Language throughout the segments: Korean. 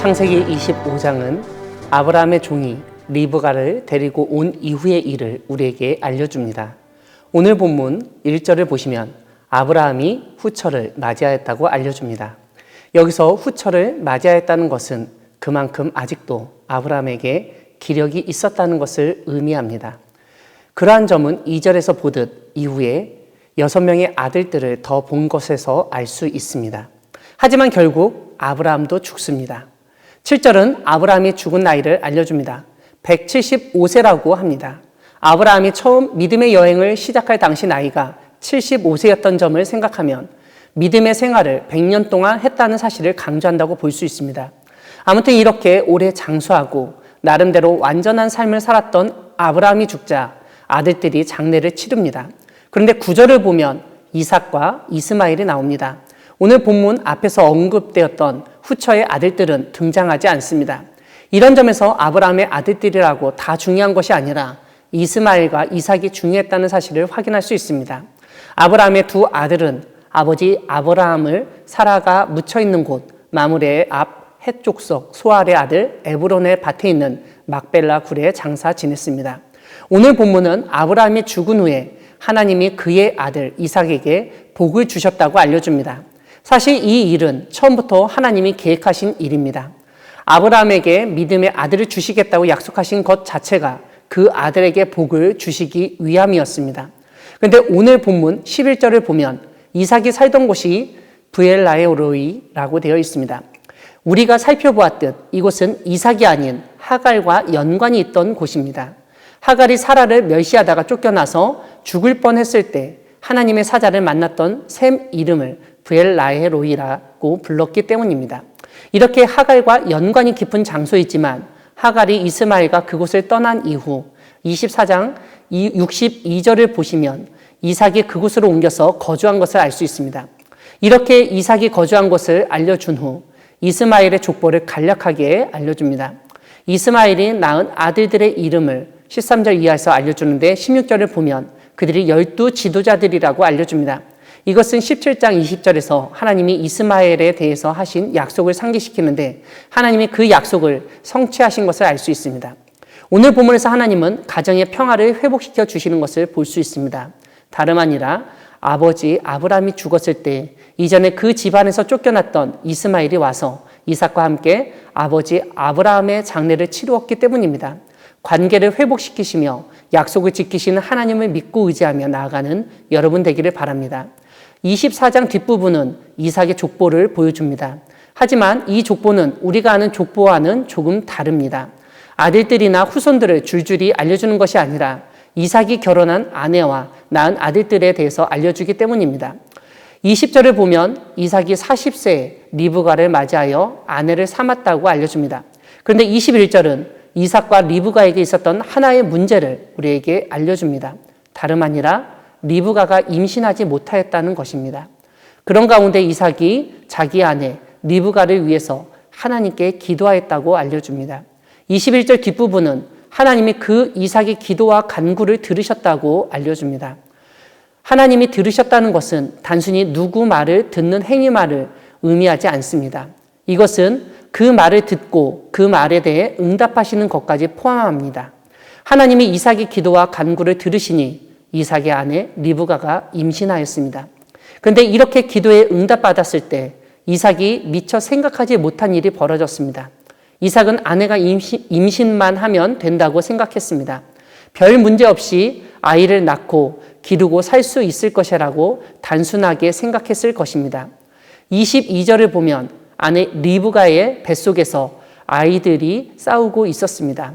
창세기 25장은 아브라함의 종이 리브가를 데리고 온 이후의 일을 우리에게 알려줍니다. 오늘 본문 1절을 보시면 아브라함이 후처를 맞이하였다고 알려줍니다. 여기서 후처를 맞이하였다는 것은 그만큼 아직도 아브라함에게 기력이 있었다는 것을 의미합니다. 그러한 점은 2절에서 보듯 이후에 6명의 아들들을 더 본 것에서 알 수 있습니다. 하지만 결국 아브라함도 죽습니다. 7절은 아브라함이 죽은 나이를 알려줍니다. 175세라고 합니다. 아브라함이 처음 믿음의 여행을 시작할 당시 나이가 75세였던 점을 생각하면 믿음의 생활을 100년 동안 했다는 사실을 강조한다고 볼 수 있습니다. 아무튼 이렇게 오래 장수하고 나름대로 완전한 삶을 살았던 아브라함이 죽자 아들들이 장례를 치릅니다. 그런데 9절을 보면 이삭과 이스마엘이 나옵니다. 오늘 본문 앞에서 언급되었던 후처의 아들들은 등장하지 않습니다. 이런 점에서 아브라함의 아들들이라고 다 중요한 것이 아니라 이스마엘과 이삭이 중요했다는 사실을 확인할 수 있습니다. 아브라함의 두 아들은 아버지 아브라함을 사라가 묻혀있는 곳 마므레의 앞 헷족속 소알의 아들 에브론의 밭에 있는 막벨라 굴에 장사 지냈습니다. 오늘 본문은 아브라함이 죽은 후에 하나님이 그의 아들 이삭에게 복을 주셨다고 알려줍니다. 사실 이 일은 처음부터 하나님이 계획하신 일입니다. 아브라함에게 믿음의 아들을 주시겠다고 약속하신 것 자체가 그 아들에게 복을 주시기 위함이었습니다. 그런데 오늘 본문 11절을 보면 이삭이 살던 곳이 브엘라헤로이라고 되어 있습니다. 우리가 살펴보았듯 이곳은 이삭이 아닌 하갈과 연관이 있던 곳입니다. 하갈이 사라를 멸시하다가 쫓겨나서 죽을 뻔했을 때 하나님의 사자를 만났던 셈 이름을 브엘라헤로이라고 불렀기 때문입니다. 이렇게 하갈과 연관이 깊은 장소이지만 하갈이 이스마엘과 그곳을 떠난 이후 24장 62절을 보시면 이삭이 그곳으로 옮겨서 거주한 것을 알 수 있습니다. 이렇게 이삭이 거주한 곳을 알려준 후 이스마엘의 족보를 간략하게 알려줍니다. 이스마엘이 낳은 아들들의 이름을 13절 이하에서 알려주는데 16절을 보면 그들이 12 지도자들이라고 알려줍니다. 이것은 17장 20절에서 하나님이 이스마엘에 대해서 하신 약속을 상기시키는데 하나님이 그 약속을 성취하신 것을 알 수 있습니다. 오늘 본문에서 하나님은 가정의 평화를 회복시켜 주시는 것을 볼 수 있습니다. 다름 아니라 아버지 아브라함이 죽었을 때 이전에 그 집안에서 쫓겨났던 이스마엘이 와서 이삭과 함께 아버지 아브라함의 장례를 치루었기 때문입니다. 관계를 회복시키시며 약속을 지키시는 하나님을 믿고 의지하며 나아가는 여러분 되기를 바랍니다. 24장 뒷부분은 이삭의 족보를 보여줍니다. 하지만 이 족보는 우리가 아는 족보와는 조금 다릅니다. 아들들이나 후손들을 줄줄이 알려주는 것이 아니라 이삭이 결혼한 아내와 낳은 아들들에 대해서 알려주기 때문입니다. 20절을 보면 이삭이 40세에 리브가를 맞이하여 아내를 삼았다고 알려줍니다. 그런데 21절은 이삭과 리브가에게 있었던 하나의 문제를 우리에게 알려줍니다. 다름 아니라 리브가가 임신하지 못하였다는 것입니다. 그런 가운데 이삭이 자기 아내 리브가를 위해서 하나님께 기도하였다고 알려줍니다. 21절 뒷부분은 하나님이 그 이삭의 기도와 간구를 들으셨다고 알려줍니다. 하나님이 들으셨다는 것은 단순히 누구 말을 듣는 행위만을 의미하지 않습니다. 이것은 그 말을 듣고 그 말에 대해 응답하시는 것까지 포함합니다. 하나님이 이삭의 기도와 간구를 들으시니 이삭의 아내 리브가가 임신하였습니다. 그런데 이렇게 기도에 응답받았을 때 이삭이 미처 생각하지 못한 일이 벌어졌습니다. 이삭은 아내가 임신만 하면 된다고 생각했습니다. 별 문제 없이 아이를 낳고 기르고 살 수 있을 것이라고 단순하게 생각했을 것입니다. 22절을 보면 아내 리브가의 뱃속에서 아이들이 싸우고 있었습니다.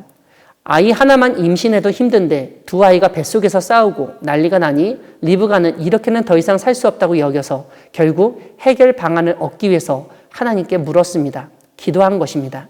아이 하나만 임신해도 힘든데 두 아이가 뱃속에서 싸우고 난리가 나니 리브가는 이렇게는 더 이상 살 수 없다고 여겨서 결국 해결 방안을 얻기 위해서 하나님께 물었습니다. 기도한 것입니다.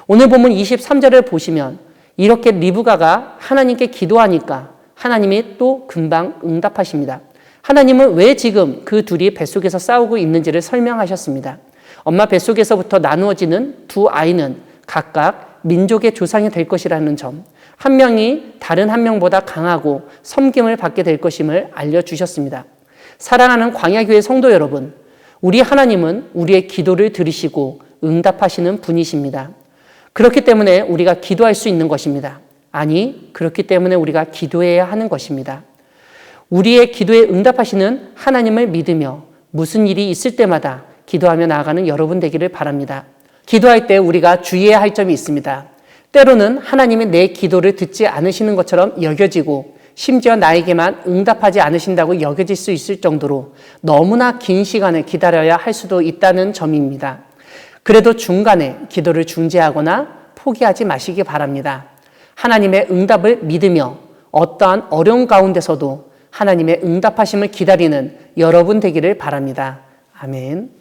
오늘 본문 23절을 보시면 이렇게 리브가가 하나님께 기도하니까 하나님이 또 금방 응답하십니다. 하나님은 왜 지금 그 둘이 뱃속에서 싸우고 있는지를 설명하셨습니다. 엄마 뱃속에서부터 나누어지는 두 아이는 각각 민족의 조상이 될 것이라는 점, 한 명이 다른 한 명보다 강하고 섬김을 받게 될 것임을 알려주셨습니다. 사랑하는 광야교회 성도 여러분, 우리 하나님은 우리의 기도를 들으시고 응답하시는 분이십니다. 그렇기 때문에 우리가 기도할 수 있는 것입니다. 아니, 그렇기 때문에 우리가 기도해야 하는 것입니다. 우리의 기도에 응답하시는 하나님을 믿으며 무슨 일이 있을 때마다 기도하며 나아가는 여러분 되기를 바랍니다. 기도할 때 우리가 주의해야 할 점이 있습니다. 때로는 하나님이 내 기도를 듣지 않으시는 것처럼 여겨지고 심지어 나에게만 응답하지 않으신다고 여겨질 수 있을 정도로 너무나 긴 시간을 기다려야 할 수도 있다는 점입니다. 그래도 중간에 기도를 중지하거나 포기하지 마시기 바랍니다. 하나님의 응답을 믿으며 어떠한 어려움 가운데서도 하나님의 응답하심을 기다리는 여러분 되기를 바랍니다. 아멘.